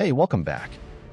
Hey, welcome back.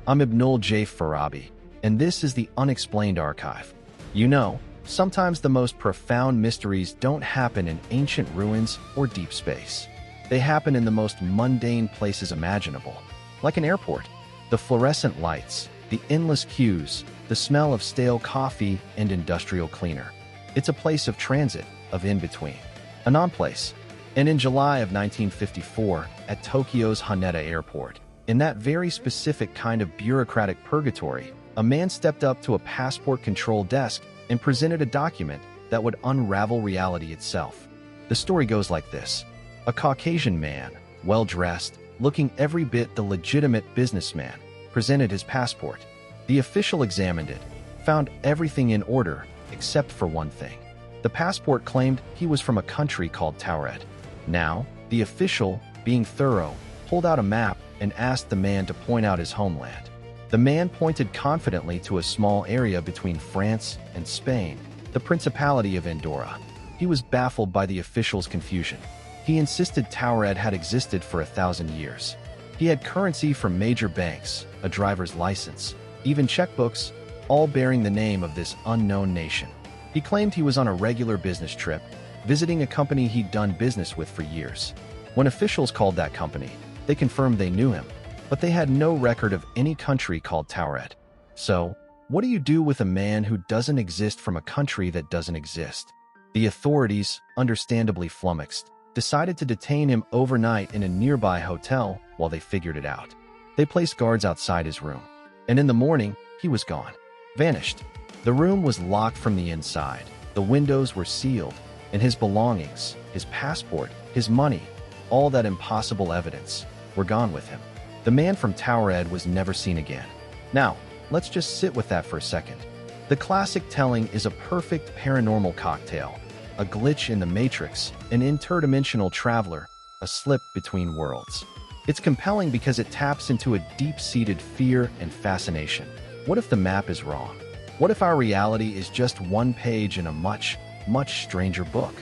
I'm Ibnul J. Farabi, and this is the Unexplained Archive. You know, sometimes the most profound mysteries don't happen in ancient ruins or deep space. They happen in the most mundane places imaginable, like an airport. The fluorescent lights, the endless queues, the smell of stale coffee and industrial cleaner. It's a place of transit, of in-between. A non-place. And in July of 1954, at Tokyo's Haneda Airport, in that very specific kind of bureaucratic purgatory, a man stepped up to a passport control desk and presented a document that would unravel reality itself. The story goes like this. A Caucasian man, well-dressed, looking every bit the legitimate businessman, presented his passport. The official examined it, found everything in order except for one thing. The passport claimed he was from a country called Taured. Now, the official, being thorough, pulled out a map and asked the man to point out his homeland. The man pointed confidently to a small area between France and Spain, the Principality of Andorra. He was baffled by the official's confusion. He insisted Taured had existed for 1,000 years. He had currency from major banks, a driver's license, even checkbooks, all bearing the name of this unknown nation. He claimed he was on a regular business trip, visiting a company he'd done business with for years. When officials called that company, they confirmed they knew him, but they had no record of any country called Taured. So, what do you do with a man who doesn't exist from a country that doesn't exist? The authorities, understandably flummoxed, decided to detain him overnight in a nearby hotel while they figured it out. They placed guards outside his room, and in the morning, he was gone. Vanished. The room was locked from the inside, the windows were sealed, and his belongings, his passport, his money, all that impossible evidence, were gone with him. The man from Taured was never seen again. Now, let's just sit with that for a second. The classic telling is a perfect paranormal cocktail, a glitch in the matrix, an interdimensional traveler, a slip between worlds. It's compelling because it taps into a deep-seated fear and fascination. What if the map is wrong? What if our reality is just one page in a much stranger book?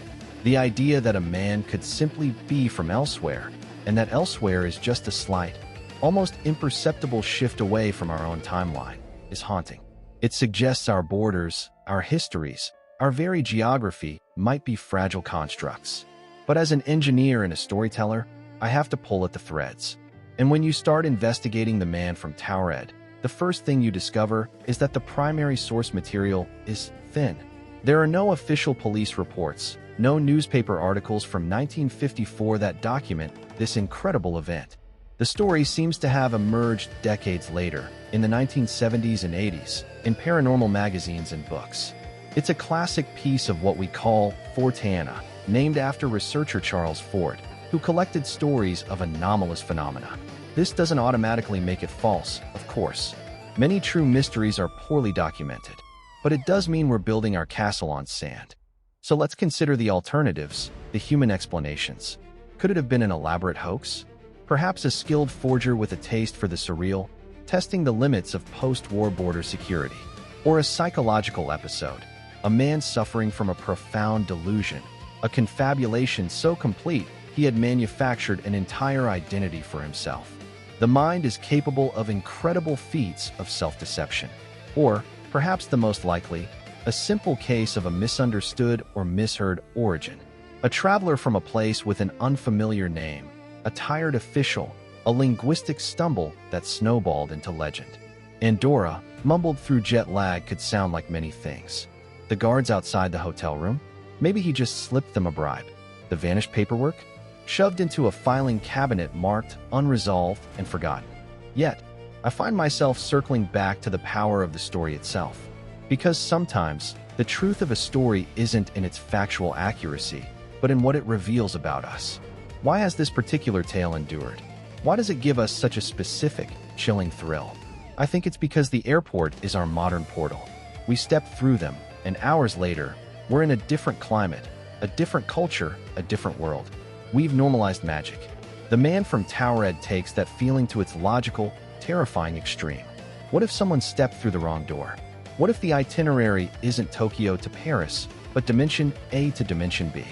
The idea that a man could simply be from elsewhere, and that elsewhere is just a slight, almost imperceptible shift away from our own timeline, is haunting. It suggests our borders, our histories, our very geography might be fragile constructs. But as an engineer and a storyteller, I have to pull at the threads. And when you start investigating the man from Taured, the first thing you discover is that the primary source material is thin. There are no official police reports, no newspaper articles from 1954 that document this incredible event. The story seems to have emerged decades later, in the 1970s and 80s, in paranormal magazines and books. It's a classic piece of what we call Forteana, named after researcher Charles Ford, who collected stories of anomalous phenomena. This doesn't automatically make it false, of course. Many true mysteries are poorly documented, but it does mean we're building our castle on sand. So let's consider the alternatives, the human explanations. Could it have been an elaborate hoax? Perhaps a skilled forger with a taste for the surreal, testing the limits of post-war border security. Or a psychological episode, a man suffering from a profound delusion, a confabulation so complete he had manufactured an entire identity for himself. The mind is capable of incredible feats of self-deception. Or, perhaps the most likely, a simple case of a misunderstood or misheard origin. A traveler from a place with an unfamiliar name, a tired official, a linguistic stumble that snowballed into legend. Andorra, mumbled through jet lag, could sound like many things. The guards outside the hotel room? Maybe he just slipped them a bribe. The vanished paperwork? Shoved into a filing cabinet marked unresolved and forgotten. Yet, I find myself circling back to the power of the story itself. Because sometimes, the truth of a story isn't in its factual accuracy, but in what it reveals about us. Why has this particular tale endured? Why does it give us such a specific, chilling thrill? I think it's because the airport is our modern portal. We step through them, and hours later, we're in a different climate, a different culture, a different world. We've normalized magic. The man from Taured takes that feeling to its logical, terrifying extreme. What if someone stepped through the wrong door? What if the itinerary isn't Tokyo to Paris, but dimension A to dimension B?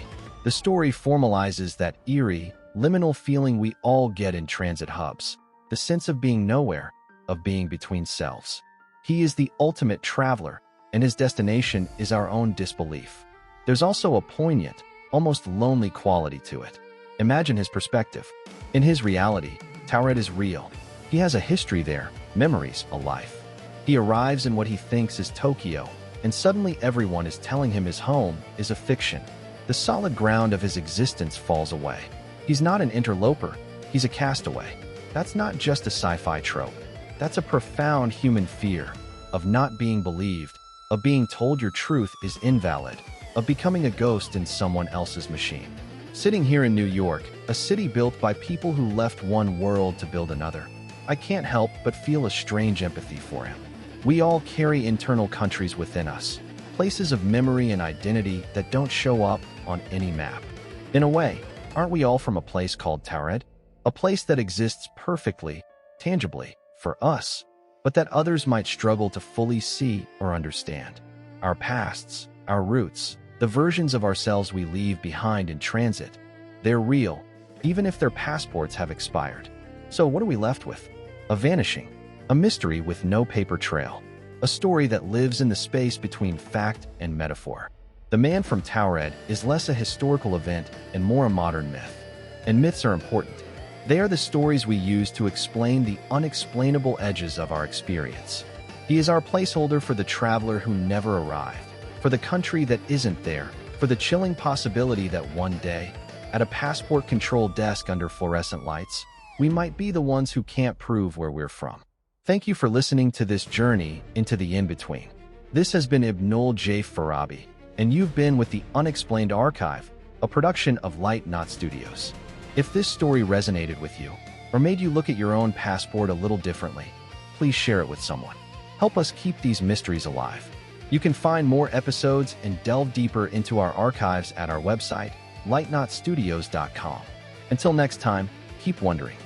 The story formalizes that eerie, liminal feeling we all get in transit hubs. the sense of being nowhere, of being between selves. He is the ultimate traveler, and his destination is our own disbelief. There's also a poignant, almost lonely quality to it. Imagine his perspective. In his reality, Taured is real. He has a history there, memories, a life. He arrives in what he thinks is Tokyo, and suddenly everyone is telling him his home is a fiction. The solid ground of his existence falls away. He's not an interloper, he's a castaway. That's not just a sci-fi trope. That's a profound human fear of not being believed, of being told your truth is invalid, of becoming a ghost in someone else's machine. Sitting here in New York, a city built by people who left one world to build another, I can't help but feel a strange empathy for him. We all carry internal countries within us, places of memory and identity that don't show up on any map. In a way, aren't we all from a place called Taured? A place that exists perfectly, tangibly, for us, but that others might struggle to fully see or understand. Our pasts, our roots, the versions of ourselves we leave behind in transit, they're real, even if their passports have expired. So what are we left with? A vanishing, a mystery with no paper trail, a story that lives in the space between fact and metaphor. The man from Taured is less a historical event and more a modern myth. And myths are important. They are the stories we use to explain the unexplainable edges of our experience. He is our placeholder for the traveler who never arrived, for the country that isn't there, for the chilling possibility that one day, at a passport control desk under fluorescent lights, we might be the ones who can't prove where we're from. Thank you for listening to this journey into the in-between. This has been Ibnul J. Farabi, and you've been with the Unexplained Archive, a production of Light Knot Studios. If this story resonated with you, or made you look at your own passport a little differently, please share it with someone. Help us keep these mysteries alive. You can find more episodes and delve deeper into our archives at our website, lightknotstudios.com. Until next time, keep wondering.